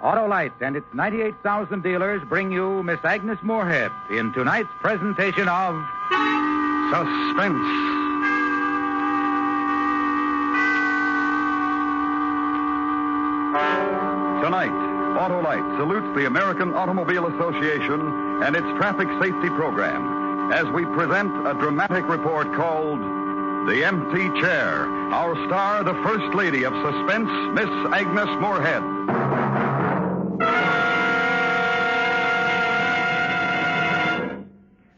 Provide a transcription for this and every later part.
Autolite and its 98,000 dealers bring you Miss Agnes Moorehead in tonight's presentation of Suspense. Tonight, Autolite salutes the American Automobile Association and its traffic safety program as we present a dramatic report called The Empty Chair. Our star, the First Lady of Suspense, Miss Agnes Moorehead.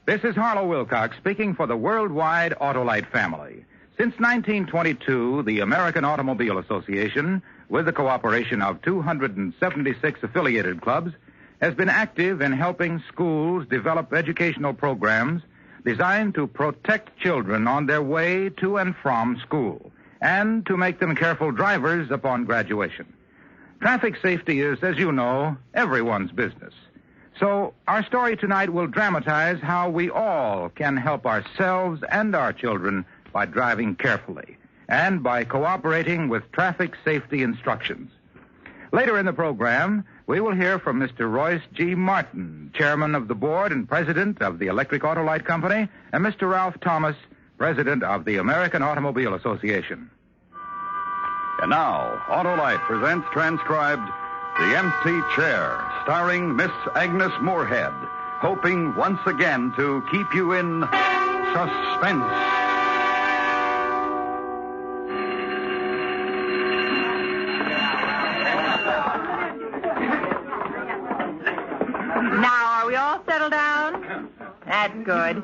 This is Harlow Wilcox speaking for the worldwide Autolite family. Since 1922, the American Automobile Association, with the cooperation of 276 affiliated clubs, has been active in helping schools develop educational programs designed to protect children on their way to and from school and to make them careful drivers upon graduation. Traffic safety is, as you know, everyone's business. So our story tonight will dramatize how we all can help ourselves and our children by driving carefully and by cooperating with traffic safety instructions. Later in the program, we will hear from Mr. Royce G. Martin, chairman of the board and president of the Electric Autolite Company, and Mr. Ralph Thomas, president of the American Automobile Association. And now, Autolite presents transcribed The Empty Chair, starring Miss Agnes Moorehead, hoping once again to keep you in suspense. Now, are we all settled down? That's good.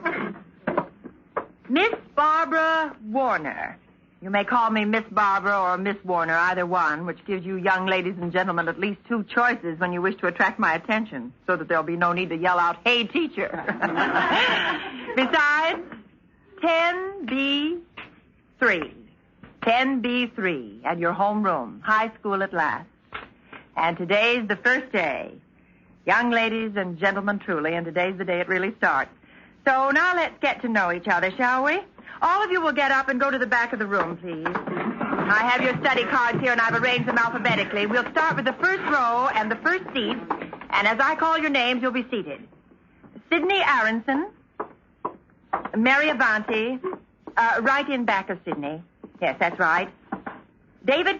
Miss Barbara Warner. You may call me Miss Barbara or Miss Warner, either one, which gives you young ladies and gentlemen at least two choices when you wish to attract my attention, so that there'll be no need to yell out, "Hey, teacher." Besides, 10B3. 10B3 at your homeroom. High school at last. And today's the first day. Young ladies and gentlemen, truly, and today's the day it really starts. So now let's get to know each other, shall we? All of you will get up and go to the back of the room, please. I have your study cards here, and I've arranged them alphabetically. We'll start with the first row and the first seat, and as I call your names, you'll be seated. Sidney Aronson, Mary Avanti, right in back of Sidney. Yes, that's right. David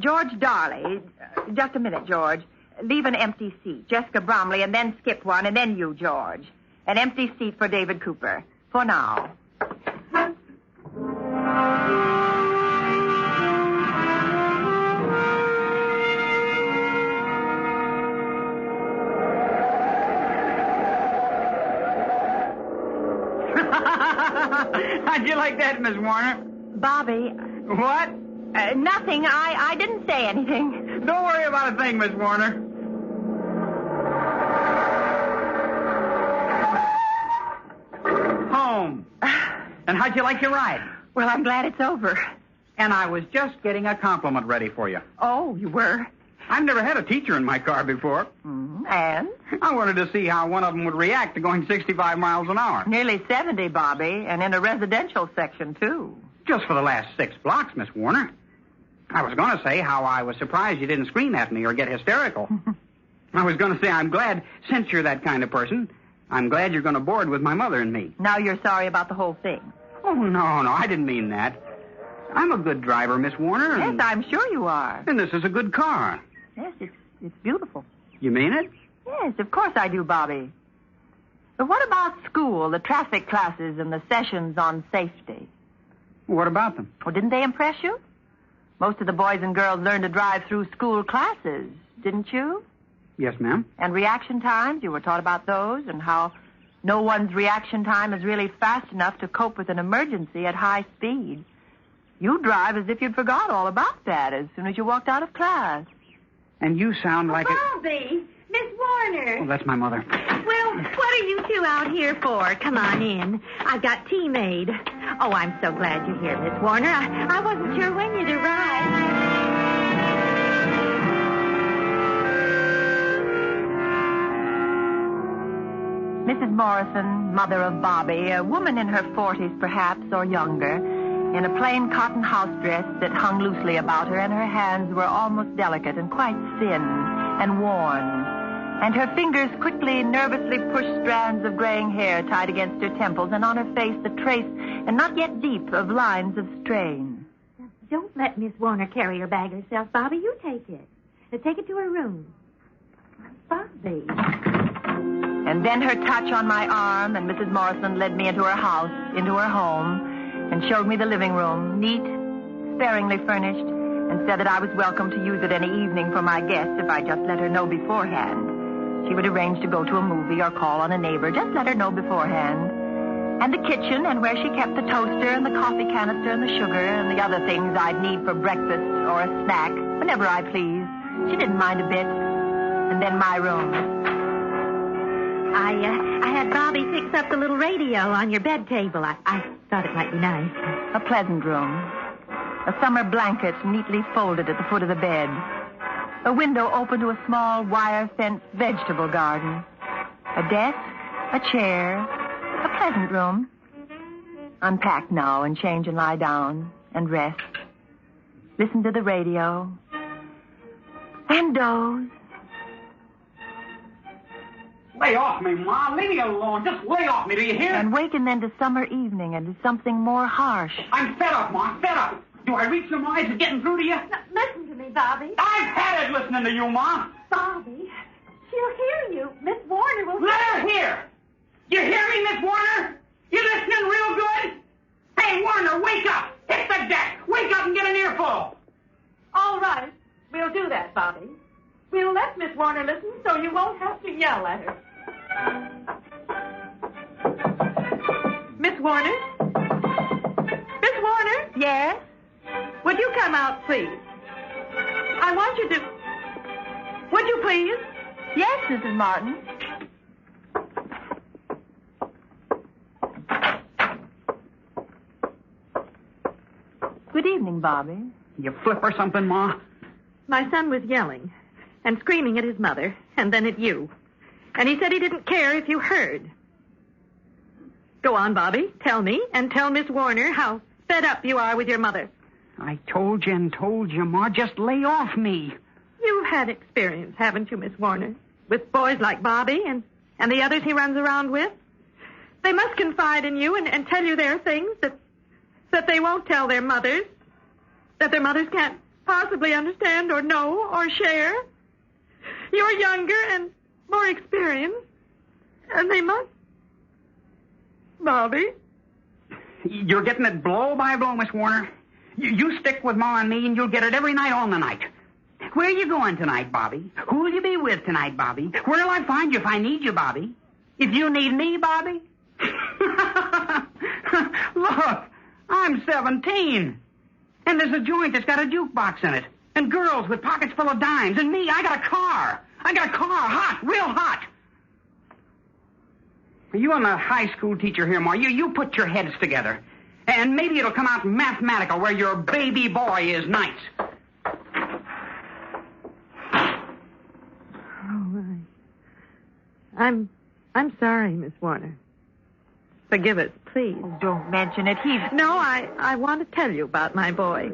George Darley. Just a minute, George. Leave an empty seat. Jessica Bromley, and then skip one, and then you, George. An empty seat for David Cooper. For now. How'd you like that, Miss Warner? Bobby. What? Nothing. I didn't say anything. Don't worry about a thing, Miss Warner. Home. And how'd you like your ride? Well, I'm glad it's over. And I was just getting a compliment ready for you. Oh, you were? I've never had a teacher in my car before. Mm-hmm. And? I wanted to see how one of them would react to going 65 miles an hour. Nearly 70, Bobby, and in a residential section, too. Just for the last 6 blocks, Miss Warner. I was going to say how I was surprised you didn't scream at me or get hysterical. I was going to say I'm glad, since you're that kind of person, I'm glad you're going to board with my mother and me. Now you're sorry about the whole thing. Oh, no, I didn't mean that. I'm a good driver, Miss Warner. Yes, I'm sure you are. And this is a good car. Yes, it's beautiful. You mean it? Yes, of course I do, Bobby. But what about school, the traffic classes, and the sessions on safety? What about them? Well, didn't they impress you? Most of the boys and girls learned to drive through school classes, didn't you? Yes, ma'am. And reaction times, you were taught about those, and how no one's reaction time is really fast enough to cope with an emergency at high speed. You drive as if you'd forgot all about that as soon as you walked out of class. And you sound like Bobby, Miss Warner. Oh, that's my mother. Well, what are you two out here for? Come on in. I've got tea made. Oh, I'm so glad you're here, Miss Warner. I wasn't sure when you'd arrive. Mrs. Morrison, mother of Bobby, a woman in her 40s perhaps, or younger, in a plain cotton house dress that hung loosely about her, and her hands were almost delicate and quite thin and worn. And her fingers quickly, nervously pushed strands of graying hair tied against her temples, and on her face the trace, and not yet deep, of lines of strain. Now, don't let Miss Warner carry her bag herself, Bobby. You take it. Now, take it to her room. Bobby. And then her touch on my arm, and Mrs. Morrison led me into her house, into her home, and showed me the living room, neat, sparingly furnished, and said that I was welcome to use it any evening for my guests if I just let her know beforehand. She would arrange to go to a movie or call on a neighbor. Just let her know beforehand. And the kitchen, and where she kept the toaster and the coffee canister and the sugar and the other things I'd need for breakfast or a snack, whenever I pleased. She didn't mind a bit. And then my room. I had Bobby fix up the little radio on your bed table. I thought it might be nice. A pleasant room. A summer blanket neatly folded at the foot of the bed. A window open to a small wire-fenced vegetable garden. A desk, a chair, a pleasant room. Unpack now and change and lie down and rest. Listen to the radio. And doze. Lay off me, Ma. Leave me alone. Just lay off me, do you hear? And waken then to summer evening and to something more harsh. I'm fed up, Ma. Fed up. Do I reach some eyes of getting through to you? Now, listen to me, Bobby. I've had it listening to you, Ma. Bobby, she'll hear you. Miss Warner will... Let her hear. You hear me, Miss Warner? You listening real good? Hey, Warner, wake up. Hit the deck. Wake up and get an earful. All right. We'll do that, Bobby. We'll let Miss Warner listen so you won't have to yell at her. Miss Warner? Miss Warner? Yes? Would you come out, please? I want you to... Would you please? Yes, Mrs. Martin. Good evening, Bobby. You flip or something, Ma? My son was yelling and screaming at his mother and then at you. And he said he didn't care if you heard. Go on, Bobby. Tell me and tell Miss Warner how fed up you are with your mother. I told you, Ma. Just lay off me. You've had experience, haven't you, Miss Warner? With boys like Bobby and the others he runs around with. They must confide in you and tell you their things that they won't tell their mothers. That their mothers can't possibly understand or know or share. You're younger and more experienced. And they must. Bobby? You're getting it blow by blow, Miss Warner. You stick with Ma and me, and you'll get it every night on the night. Where are you going tonight, Bobby? Who will you be with tonight, Bobby? Where'll I find you if I need you, Bobby? If you need me, Bobby? Look, I'm 17. And there's a joint that's got a jukebox in it. And girls with pockets full of dimes. And me, I got a car. Hot, real hot. You and the high school teacher here, Ma, you put your heads together. And maybe it'll come out mathematical where your baby boy is nice. Oh, I'm sorry, Miss Warner. Forgive us, please. Oh, don't mention it. No, I want to tell you about my boy.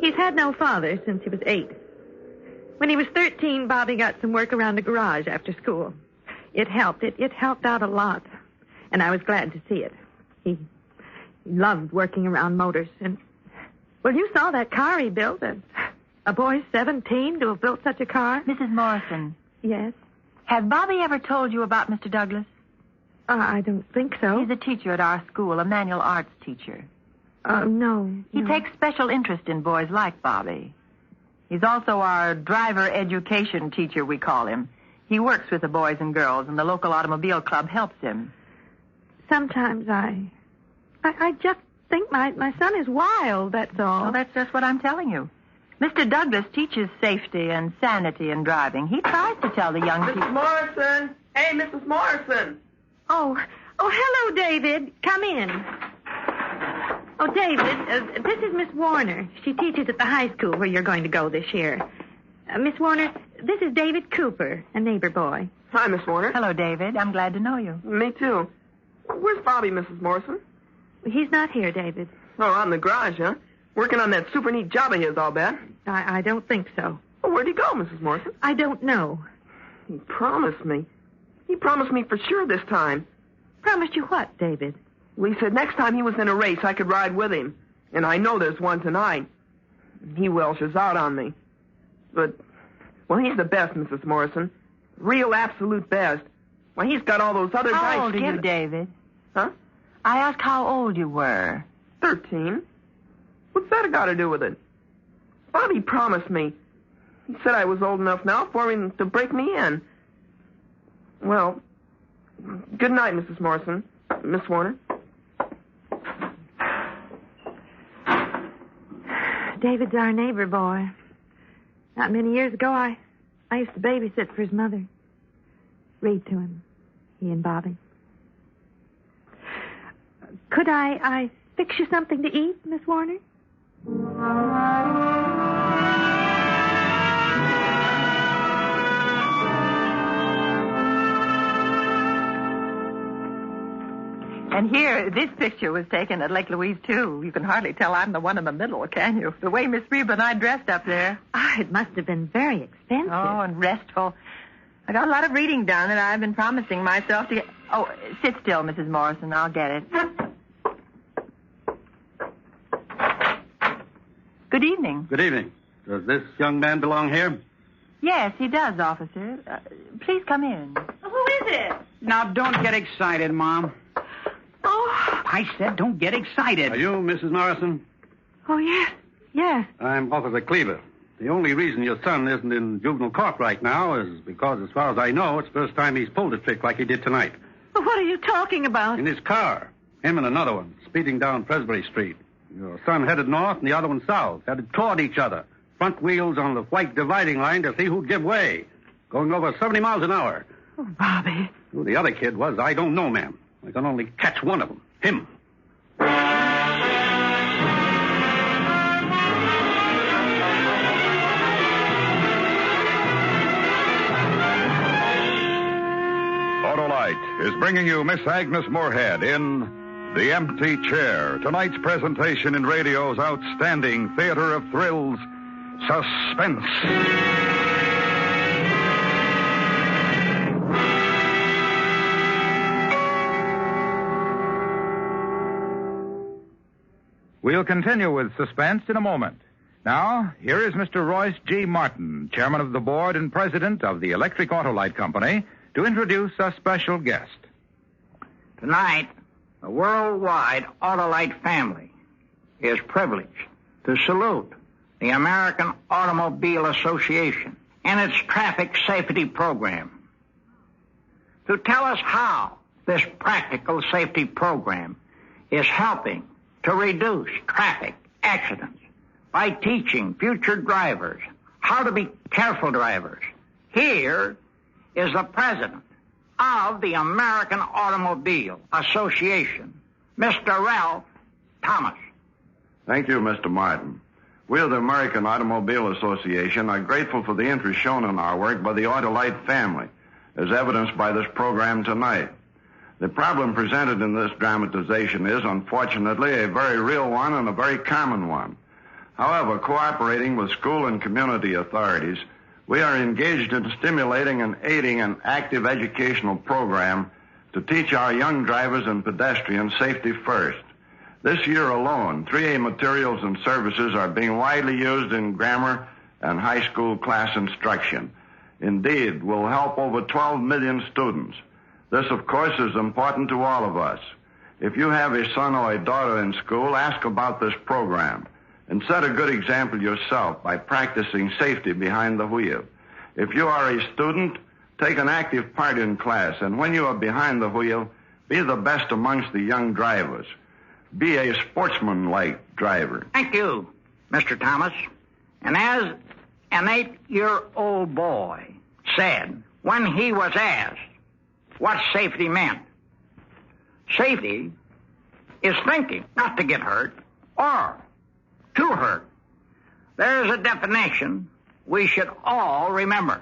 He's had no father since he was 8. When he was 13, Bobby got some work around the garage after school. It helped. It helped out a lot. And I was glad to see it. He loved working around motors. And, well, you saw that car he built. A boy 17 to have built such a car. Mrs. Morrison. Yes? Have Bobby ever told you about Mr. Douglas? I don't think so. He's a teacher at our school, a manual arts teacher. No. He takes special interest in boys like Bobby. He's also our driver education teacher, we call him. He works with the boys and girls, and the local automobile club helps him. Sometimes I just think my son is wild, that's all. Well, that's just what I'm telling you. Mr. Douglas teaches safety and sanity in driving. He tries to tell the young people... Mrs. Morrison! Hey, Mrs. Morrison! Oh, hello, David. Come in. Oh, David, this is Miss Warner. She teaches at the high school where you're going to go this year. Miss Warner, this is David Cooper, a neighbor boy. Hi, Miss Warner. Hello, David. I'm glad to know you. Me too. Where's Bobby, Mrs. Morrison? He's not here, David. Oh, out in the garage, huh? Working on that super neat job of his, I'll bet. I don't think so. Well, where'd he go, Mrs. Morrison? I don't know. He promised me. He promised me for sure this time. Promised you what, David? Well, he said next time he was in a race, I could ride with him. And I know there's one tonight. He Welshes out on me. But, well, he's the best, Mrs. Morrison. Real absolute best. Why, he's got all those other guys... How old are you, David? Huh? I asked how old you were. 13. What's that got to do with it? Bobby promised me. He said I was old enough now for him to break me in. Well, good night, Mrs. Morrison. Miss Warner. David's our neighbor boy. Not many years ago, I used to babysit for his mother. Read to him, he and Bobby. Could I fix you something to eat, Miss Warner? And here, this picture was taken at Lake Louise, too. You can hardly tell I'm the one in the middle, can you? The way Miss Reba and I dressed up there. It must have been very expensive. Oh, and restful. I got a lot of reading done, and I've been promising myself to get... Oh, sit still, Mrs. Morrison. I'll get it. Good evening. Good evening. Does this young man belong here? Yes, he does, officer. Please come in. Who is it? Now, don't get excited, Mom. Oh. I said don't get excited. Are you Mrs. Morrison? Oh, yes. Yes. I'm Officer Cleaver. The only reason your son isn't in juvenile court right now is because, as far as I know, it's the first time he's pulled a trick like he did tonight. Well, what are you talking about? In his car. Him and another one, speeding down Presbury Street. Your son headed north and the other one south, headed toward each other. Front wheels on the white dividing line to see who'd give way. Going over 70 miles an hour. Oh, Bobby. Who the other kid was, I don't know, ma'am. I can only catch one of them. Him. Autolite is bringing you Miss Agnes Moorehead in The Empty Chair, tonight's presentation in radio's outstanding theater of thrills, Suspense. We'll continue with Suspense in a moment. Now, here is Mr. Royce G. Martin, chairman of the board and president of the Electric Autolite Company, to introduce a special guest. Tonight, the worldwide Autolite family is privileged to salute the American Automobile Association and its traffic safety program. To tell us how this practical safety program is helping to reduce traffic accidents by teaching future drivers how to be careful drivers. Here is the president of the American Automobile Association, Mr. Ralph Thomas. Thank you, Mr. Martin. We of the American Automobile Association are grateful for the interest shown in our work by the Autolite family, as evidenced by this program tonight. The problem presented in this dramatization is, unfortunately, a very real one and a very common one. However, cooperating with school and community authorities, we are engaged in stimulating and aiding an active educational program to teach our young drivers and pedestrians safety first. This year alone, 3A materials and services are being widely used in grammar and high school class instruction. Indeed, will help over 12 million students. This, of course, is important to all of us. If you have a son or a daughter in school, ask about this program and set a good example yourself by practicing safety behind the wheel. If you are a student, take an active part in class, and when you are behind the wheel, be the best amongst the young drivers. Be a sportsman-like driver. Thank you, Mr. Thomas. And as an 8-year-old boy said when he was asked what safety meant, safety is thinking not to get hurt or to hurt. There's a definition we should all remember.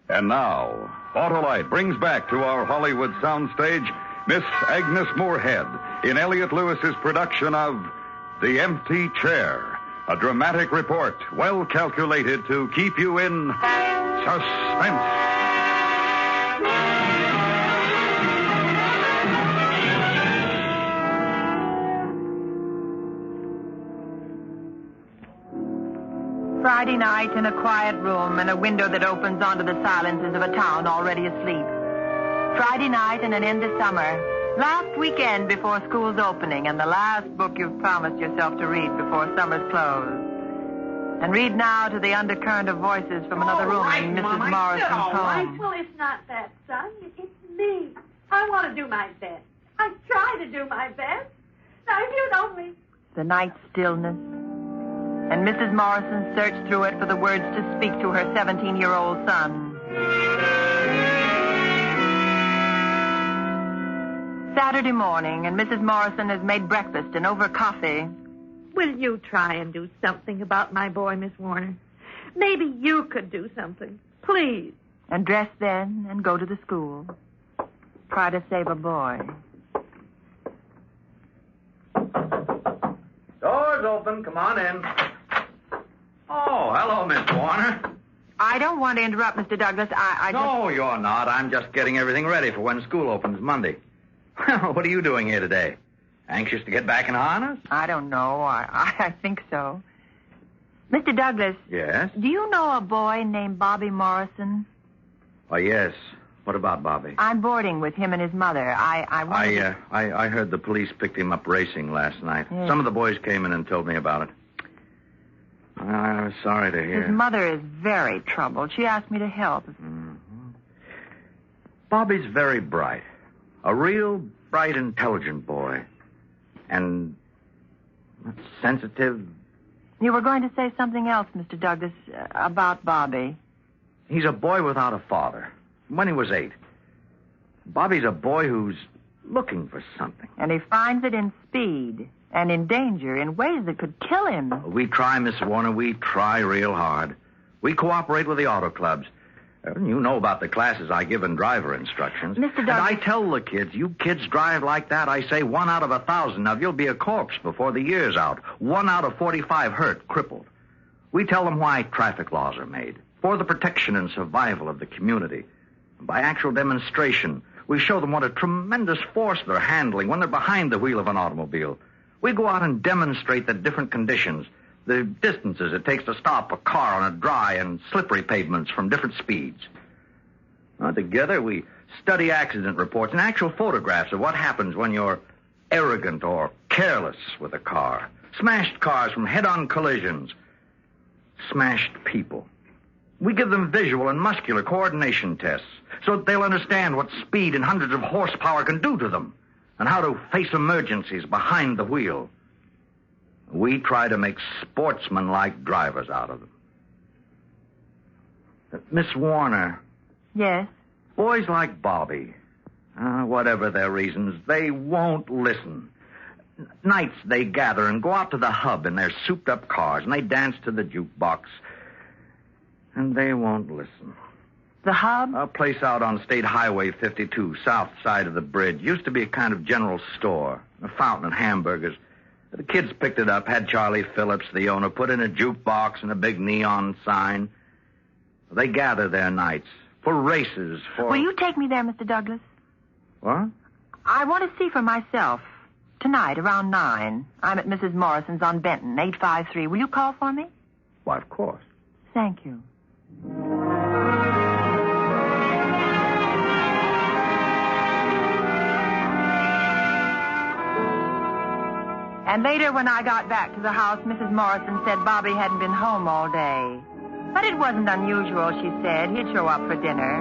And now, Autolite brings back to our Hollywood soundstage Miss Agnes Moorehead in Elliot Lewis's production of The Empty Chair, a dramatic report well calculated to keep you in suspense. Friday night in a quiet room and a window that opens onto the silences of a town already asleep. Friday night in an end of summer. Last weekend before school's opening and the last book you've promised yourself to read before summer's close. And read now to the undercurrent of voices from another room in Mrs. Morrison's home. Well, it's not that, son. It's me. I want to do my best. I try to do my best. Now, if you'd only... The night stillness. And Mrs. Morrison searched through it for the words to speak to her 17-year-old son. Saturday morning, and Mrs. Morrison has made breakfast and over coffee. Will you try and do something about my boy, Miss Warner? Maybe you could do something. Please. And dress then and go to the school. Try to save a boy. Door's open. Come on in. Oh, hello, Miss Warner. I don't want to interrupt, Mr. Douglas. No, you're not. I'm just getting everything ready for when school opens Monday. What are you doing here today? Anxious to get back in harness? I don't know. I think so. Mr. Douglas. Yes? Do you know a boy named Bobby Morrison? Oh, yes. What about Bobby? I'm boarding with him and his mother. I heard the police picked him up racing last night. Yes. Some of the boys came in and told me about it. I was sorry to hear. His mother is very troubled. She asked me to help. Mm-hmm. Bobby's very bright. A real bright, intelligent boy. And sensitive. You were going to say something else, Mr. Douglas, about Bobby. He's a boy without a father. When he was 8. Bobby's a boy who's looking for something. And he finds it in speed and in danger in ways that could kill him. We try, Miss Warner. We try real hard. We cooperate with the auto clubs. You know about the classes I give in driver instructions. Mr. Douglas. And I tell the kids, you kids drive like that, I say 1 out of 1,000 of you'll be a corpse before the year's out. 1 out of 45 hurt, crippled. We tell them why traffic laws are made. For the protection and survival of the community. By actual demonstration, we show them what a tremendous force they're handling when they're behind the wheel of an automobile. We go out and demonstrate the different conditions, the distances it takes to stop a car on a dry and slippery pavements from different speeds. Together, we study accident reports and actual photographs of what happens when you're arrogant or careless with a car. Smashed cars from head-on collisions. Smashed people. We give them visual and muscular coordination tests so that they'll understand what speed and hundreds of horsepower can do to them and how to face emergencies behind the wheel. We try to make sportsman-like drivers out of them. Miss Warner. Yes? Boys like Bobby, whatever their reasons, they won't listen. Nights they gather and go out to the hub in their souped-up cars, and they dance to the jukebox. And they won't listen. The hub? A place out on State Highway 52, south side of the bridge. Used to be a kind of general store, a fountain and hamburgers. The kids picked it up, had Charlie Phillips, the owner, put in a jukebox and a big neon sign. They gather there nights for races, for... Will you take me there, Mr. Douglas? What? I want to see for myself. Tonight, around 9. I'm at Mrs. Morrison's on Benton, 853. Will you call for me? Why, of course. Thank you. And later, when I got back to the house, Mrs. Morrison said Bobby hadn't been home all day. But it wasn't unusual, she said. He'd show up for dinner.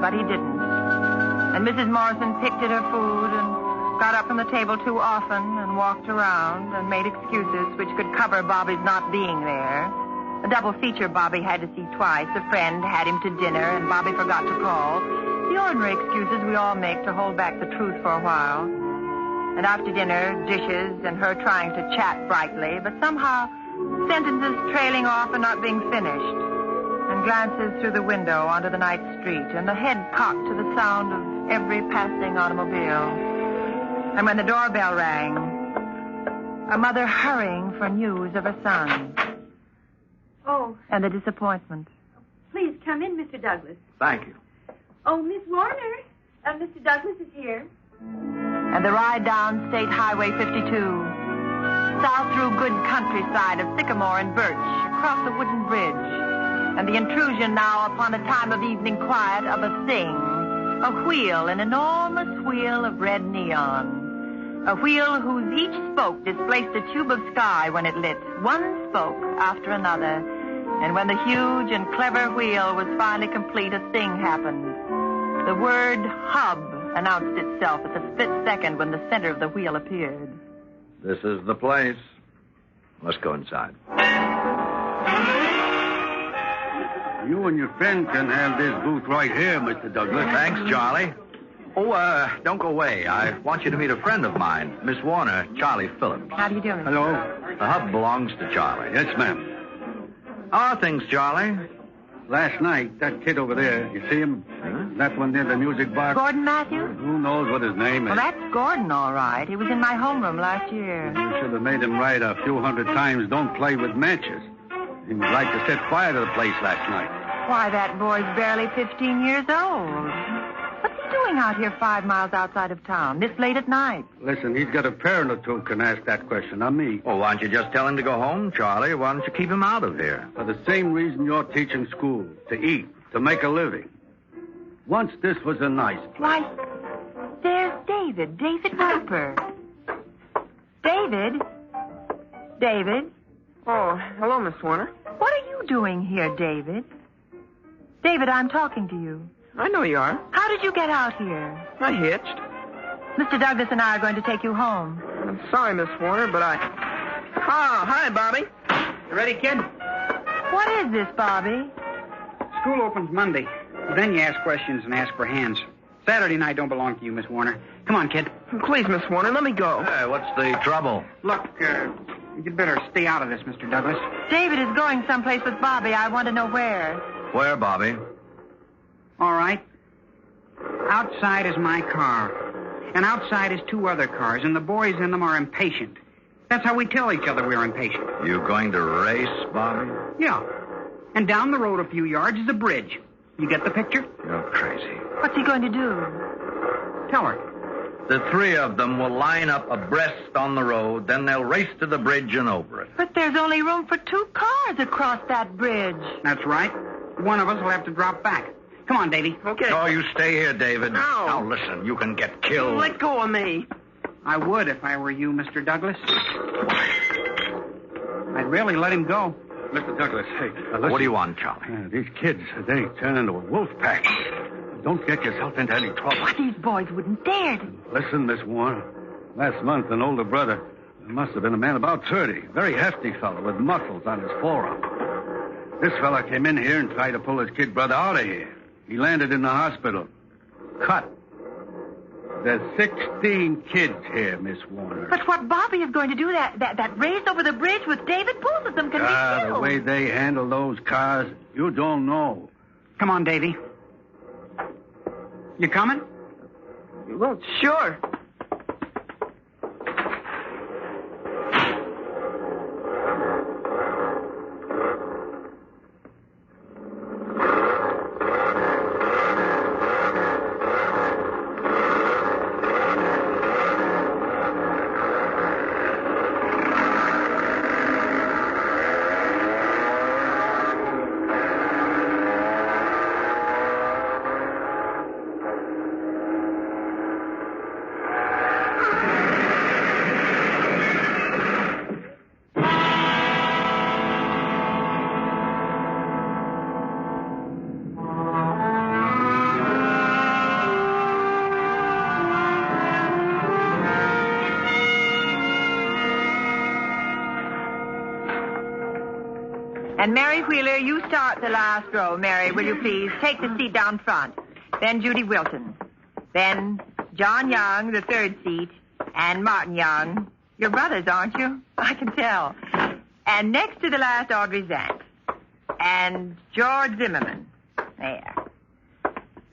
But he didn't. And Mrs. Morrison picked at her food and got up from the table too often and walked around and made excuses which could cover Bobby's not being there. A double feature Bobby had to see twice. A friend had him to dinner, and Bobby forgot to call. The ordinary excuses we all make to hold back the truth for a while. And after dinner, dishes and her trying to chat brightly, but somehow sentences trailing off and not being finished. And glances through the window onto the night street, and the head cocked to the sound of every passing automobile. And when the doorbell rang, a mother hurrying for news of her son. Oh, And the disappointment. please come in, Mr. Douglas. Thank you. Oh, Miss Warner. Mr. Douglas is here. And the ride down State Highway 52. South through good countryside of sycamore and birch, across a wooden bridge. And the intrusion now upon a time of evening quiet of a thing. A wheel, an enormous wheel of red neon. A wheel whose each spoke displaced a tube of sky when it lit. One spoke after another. And when the huge and clever wheel was finally complete, a thing happened. The word hub announced itself at the split second when the center of the wheel appeared. This is the place. Let's go inside. You and your friend can have this booth right here, Mr. Douglas. Thanks, Charlie. Oh, don't go away. I want you to meet a friend of mine, Miss Warner, Charlie Phillips. How do you do, Mr. Hello. The hub belongs to Charlie. Yes, ma'am. How are things, Charlie? Last night, that kid over there, you see him? That one near the music box? Gordon Matthews? Who knows what his name is? Well, that's Gordon, all right. He was in my homeroom last year. You should have made him write a few hundred times, don't play with matches. He would like to set fire to the place last night. Why, that boy's barely 15 years old. What's he doing out here 5 miles outside of town, this late at night? Listen, he's got a parent or two can ask that question, not me. Well, why don't you just tell him to go home, Charlie? Why don't you keep him out of here? For the same reason you're teaching school, to eat, to make a living. Once this was a nice place. Why, there's David Roper. David? Oh, hello, Miss Warner. What are you doing here, David? David, I'm talking to you. I know you are. How did you get out here? I hitched. Mr. Douglas and I are going to take you home. I'm sorry, Miss Warner, but I... Oh, hi, Bobby. You ready, kid? What is this, Bobby? School opens Monday. Then you ask questions and ask for hands. Saturday night don't belong to you, Miss Warner. Come on, kid. Please, Miss Warner, let me go. Hey, what's the trouble? Look, you'd better stay out of this, Mr. Douglas. David is going someplace with Bobby. I want to know where. Where, Bobby? All right. Outside is my car. And outside is 2 other cars, and the boys in them are impatient. That's how we tell each other we're impatient. You going to race, Bobby? Yeah. And down the road a few yards is a bridge. You get the picture? You're crazy. What's he going to do? Tell her. The 3 of them will line up abreast on the road, then they'll race to the bridge and over it. But there's only room for 2 cars across that bridge. That's right. One of us will have to drop back. Come on, Davy. Okay. Oh, you stay here, David. No. Now, listen, you can get killed. Let go of me. I would if I were you, Mr. Douglas. I'd really let him go. Mr. Douglas, hey, What do you want, Charlie? These kids, they turn into a wolf pack. Don't get yourself into any trouble. Why, these boys wouldn't dare to. Listen, Miss Warner. Last month, an older brother, must have been a man about 30, very hefty fellow with muscles on his forearm. This fella came in here and tried to pull his kid brother out of here. He landed in the hospital. Cut. There's 16 kids here, Miss Warner. But what Bobby is going to do, that race over the bridge with David, both of them can be killed. The way they handle those cars, you don't know. Come on, Davy. You coming? Well, sure. And Mary Wheeler, you start the last row. Mary, will you please take the seat down front? Then Judy Wilson. Then John Young, the 3rd seat. And Martin Young. You're brothers, aren't you? I can tell. And next to the last, Audrey Zant. And George Zimmerman. There.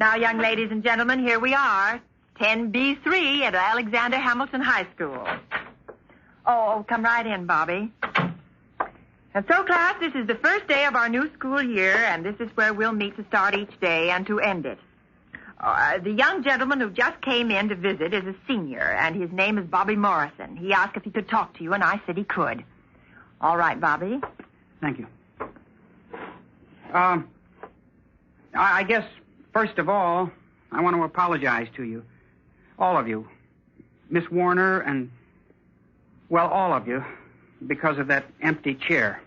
Now, young ladies and gentlemen, here we are. 10B3 at Alexander Hamilton High School. Oh, come right in, Bobby. And so, class, this is the first day of our new school year, and this is where we'll meet to start each day and to end it. The young gentleman who just came in to visit is a senior, and his name is Bobby Morrison. He asked if he could talk to you, and I said he could. All right, Bobby. Thank you. I guess, first of all, I want to apologize to you. All of you. Miss Warner and, well, all of you, because of that empty chair.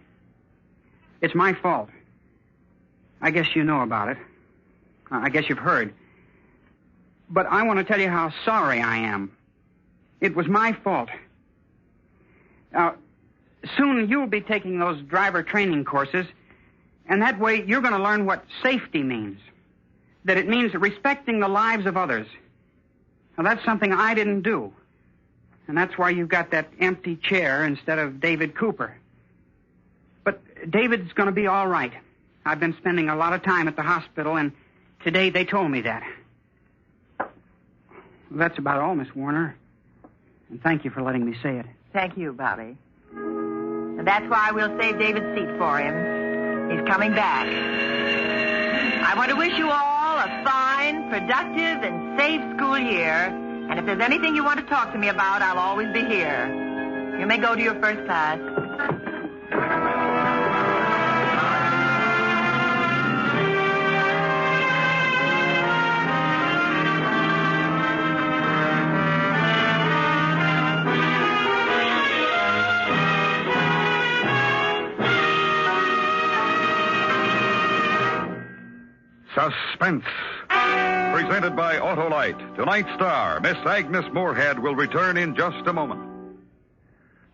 It's my fault. I guess you know about it. I guess you've heard. But I want to tell you how sorry I am. It was my fault. Now, soon you'll be taking those driver training courses, and that way you're going to learn what safety means. That it means respecting the lives of others. Now, that's something I didn't do. And that's why you've got that empty chair instead of David Cooper. But David's going to be all right. I've been spending a lot of time at the hospital, and today they told me that. Well, that's about all, Miss Warner. And thank you for letting me say it. Thank you, Bobby. And that's why we'll save David's seat for him. He's coming back. I want to wish you all a fine, productive, and safe school year. And if there's anything you want to talk to me about, I'll always be here. You may go to your first class. Suspense. Presented by Autolite. Tonight's star, Miss Agnes Moorehead, will return in just a moment.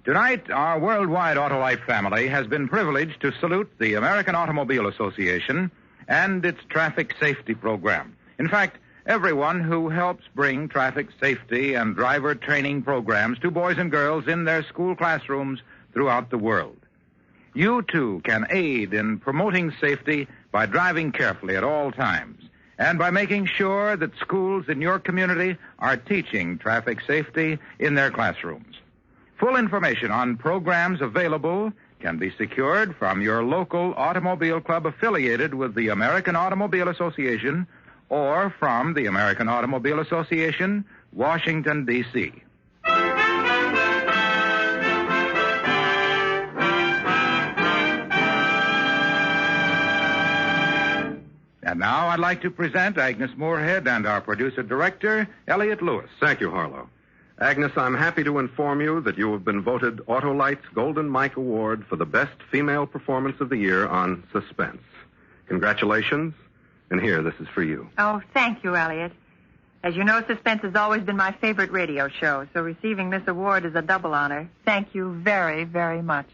Tonight, our worldwide Autolite family has been privileged to salute the American Automobile Association and its traffic safety program. In fact, everyone who helps bring traffic safety and driver training programs to boys and girls in their school classrooms throughout the world. You, too, can aid in promoting safety by driving carefully at all times and by making sure that schools in your community are teaching traffic safety in their classrooms. Full information on programs available can be secured from your local automobile club affiliated with the American Automobile Association or from the American Automobile Association, Washington, D.C. And now I'd like to present Agnes Moorehead and our producer-director, Elliot Lewis. Thank you, Harlow. Agnes, I'm happy to inform you that you have been voted Autolite's Golden Mike Award for the best female performance of the year on Suspense. Congratulations, and here, this is for you. Oh, thank you, Elliot. As you know, Suspense has always been my favorite radio show, so receiving this award is a double honor. Thank you very, very much.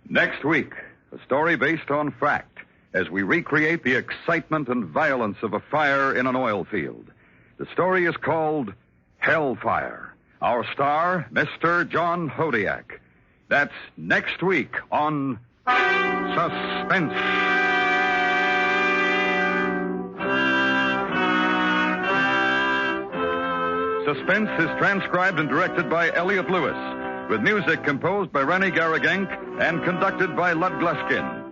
Next week, a story based on fact as we recreate the excitement and violence of a fire in an oil field. The story is called Hellfire. Our star, Mr. John Hodiak. That's next week on Suspense. Suspense is transcribed and directed by Elliot Lewis, with music composed by Rennie Garrigank and conducted by Lud Gluskin.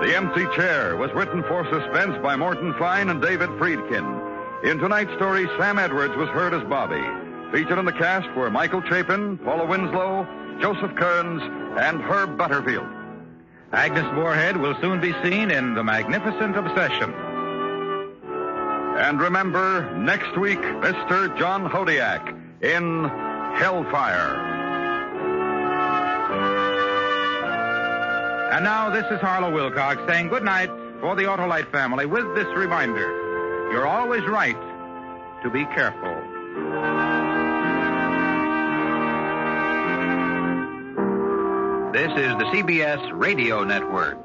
The Empty Chair was written for Suspense by Morton Fine and David Friedkin. In tonight's story, Sam Edwards was heard as Bobby. Featured in the cast were Michael Chapin, Paula Winslow, Joseph Kearns, and Herb Butterfield. Agnes Moorehead will soon be seen in The Magnificent Obsession. And remember, next week, Mr. John Hodiak in Hellfire. And now this is Harlow Wilcox saying good night for the Autolite family with this reminder. You're always right to be careful. This is the CBS Radio Network.